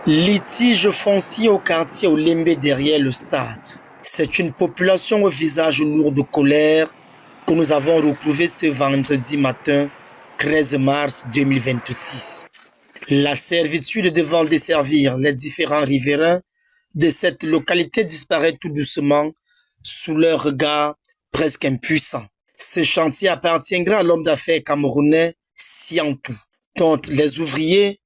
Litige foncier au quartier Olembe derrière le stade. C'est une population au visage lourd de colère que nous avons retrouvée ce vendredi matin, 13 mars 2026. La servitude devant desservir les différents riverains de cette localité disparaît tout doucement sous leur regard presque impuissant. Ce chantier appartiendra à l'homme d'affaires camerounais Siantou, dont les ouvriers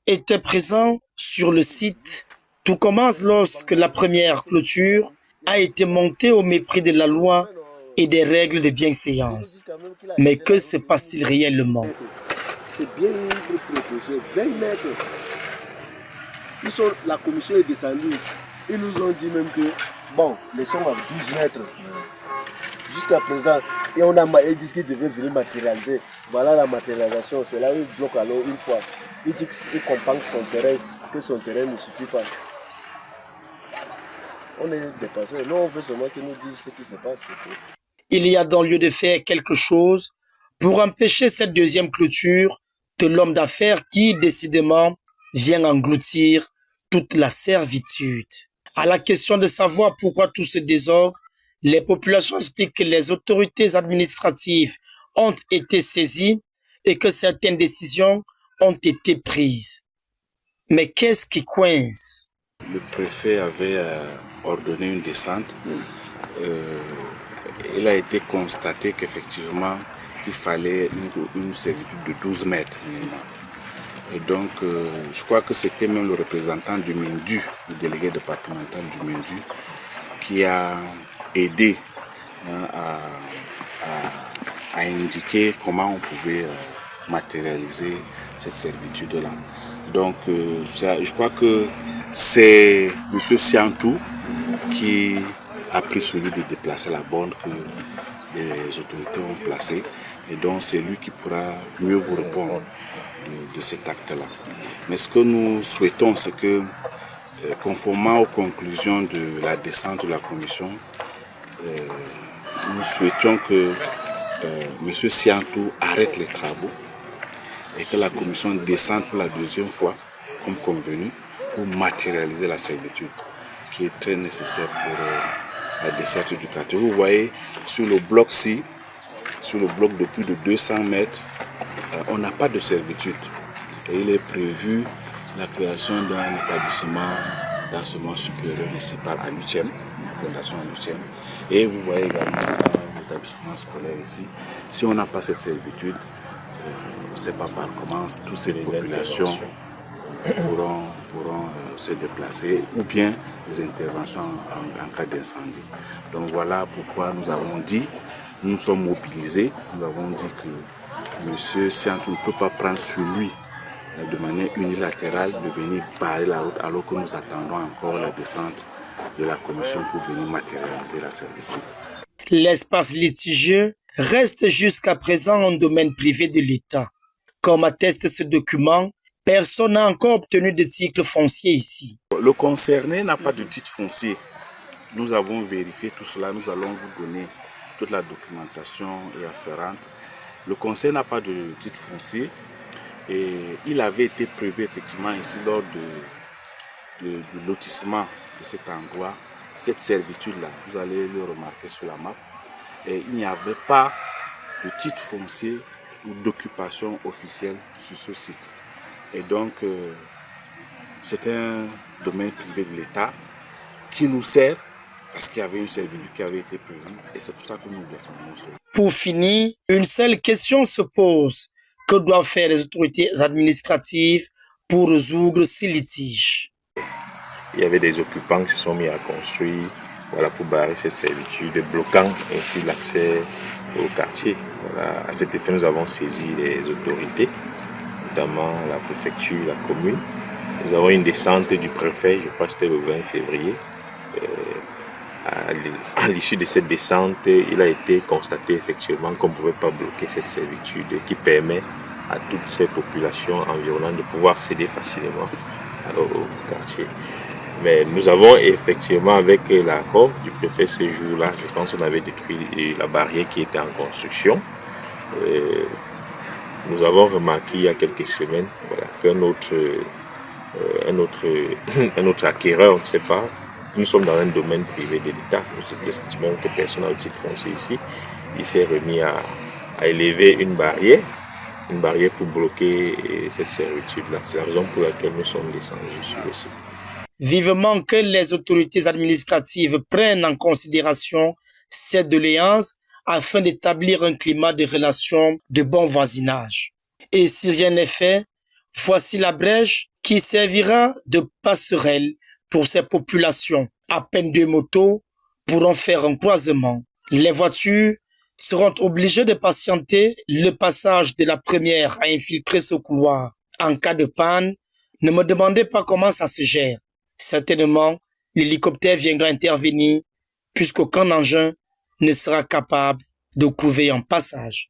étaient présents sur le site. Tout commence lorsque la première clôture a été montée au mépris de la loi et des règles de bienséance. Mais que se passe-t-il réellement? C'est bien proposé, 20 mètres. La commission est descendue. Ils nous ont dit même que, bon, les sommes à 12 mètres. Jusqu'à présent, et on a dit qu'ils devaient venir matérialiser. Voilà la matérialisation. C'est là où ils bloquent alors une fois. Il dit qu'il compense son terrain, que son terrain ne suffit pas. On est dépassé. Nous, on veut seulement qu'ils nous disent ce qui se passe. Il y a donc lieu de faire quelque chose pour empêcher cette deuxième clôture de l'homme d'affaires qui, décidément, vient engloutir toute la servitude. À la question de savoir pourquoi tout ce désordre, les populations expliquent que les autorités administratives ont été saisies et que certaines décisions ont été prises. Mais qu'est-ce qui coince? Le préfet avait ordonné une descente. Il a été constaté qu'effectivement, il fallait une servitude de 12 mètres minimum. Et donc, je crois que c'était même le représentant du Mindu, le délégué départemental du Mindu, qui a aidé à indiquer comment on pouvait matérialiser cette servitude-là. Donc, je crois que c'est M. Siantou qui a pris celui de déplacer la borne que les autorités ont placée. Et donc, c'est lui qui pourra mieux vous répondre de cet acte-là. Mais ce que nous souhaitons, c'est que, conformément aux conclusions de la descente de la commission, nous souhaitions que M. Siantou arrête les travaux et que la commission descende pour la deuxième fois, comme convenu, pour matérialiser la servitude, qui est très nécessaire pour la desserte du quartier. Vous voyez, sur le bloc-ci, sur le bloc de plus de 200 mètres, on n'a pas de servitude. Et il est prévu la création d'un établissement d'enseignement supérieur municipal à l'UTM, fondation à l'UTM. Et vous voyez également l'établissement scolaire ici. Si on n'a pas cette servitude, on ne sait pas par comment toutes ces populations pourront se déplacer, ou bien des interventions en cas d'incendie. Donc voilà pourquoi nous avons dit, nous sommes mobilisés, nous avons dit que M. Siantou ne peut pas prendre sur lui de manière unilatérale de venir barrer la route alors que nous attendons encore la descente de la commission pour venir matérialiser la servitude. L'espace litigieux reste jusqu'à présent un domaine privé de l'État. Comme atteste ce document, personne n'a encore obtenu de titre foncier ici. Le concerné n'a pas de titre foncier. Nous avons vérifié tout cela, nous allons vous donner toute la documentation et afférente. Le conseil n'a pas de titre foncier et il avait été prévu effectivement ici lors du lotissement de cet endroit, cette servitude-là, vous allez le remarquer sur la map, et il n'y avait pas de titre foncier ou d'occupation officielle sur ce site. Et donc, c'est un domaine privé de l'État qui nous sert parce qu'il y avait une servitude qui avait été prévue et c'est pour ça que nous défendons cela. Pour finir, une seule question se pose. Que doivent faire les autorités administratives pour résoudre ces litiges? Il y avait des occupants qui se sont mis à construire pour barrer cette servitude, bloquant ainsi l'accès au quartier. Voilà. À cet effet, nous avons saisi les autorités, notamment la préfecture, la commune. Nous avons une descente du préfet, je crois que c'était le 20 février. À l'issue de cette descente, il a été constaté effectivement qu'on ne pouvait pas bloquer cette servitude qui permet à toutes ces populations environnantes de pouvoir céder facilement au quartier. Mais nous avons effectivement, avec l'accord du préfet ce jour-là, je pense qu'on avait détruit la barrière qui était en construction. Nous avons remarqué il y a quelques semaines qu'un autre un autre acquéreur, on ne sait pas. Nous sommes dans un domaine privé de l'État. Nous estimons que personne n'a au titre foncier ici. Il s'est remis à élever une barrière pour bloquer cette servitude-là. C'est la raison pour laquelle nous sommes descendus sur le site. Vivement que les autorités administratives prennent en considération cette doléance afin d'établir un climat de relations de bon voisinage. Et si rien n'est fait, voici la brèche qui servira de passerelle pour ces populations. À peine 2 motos pourront faire un croisement. Les voitures seront obligées de patienter le passage de la première à infiltrer ce couloir. En cas de panne, ne me demandez pas comment ça se gère. Certainement, l'hélicoptère viendra intervenir puisqu'aucun engin ne sera capable de trouver un passage.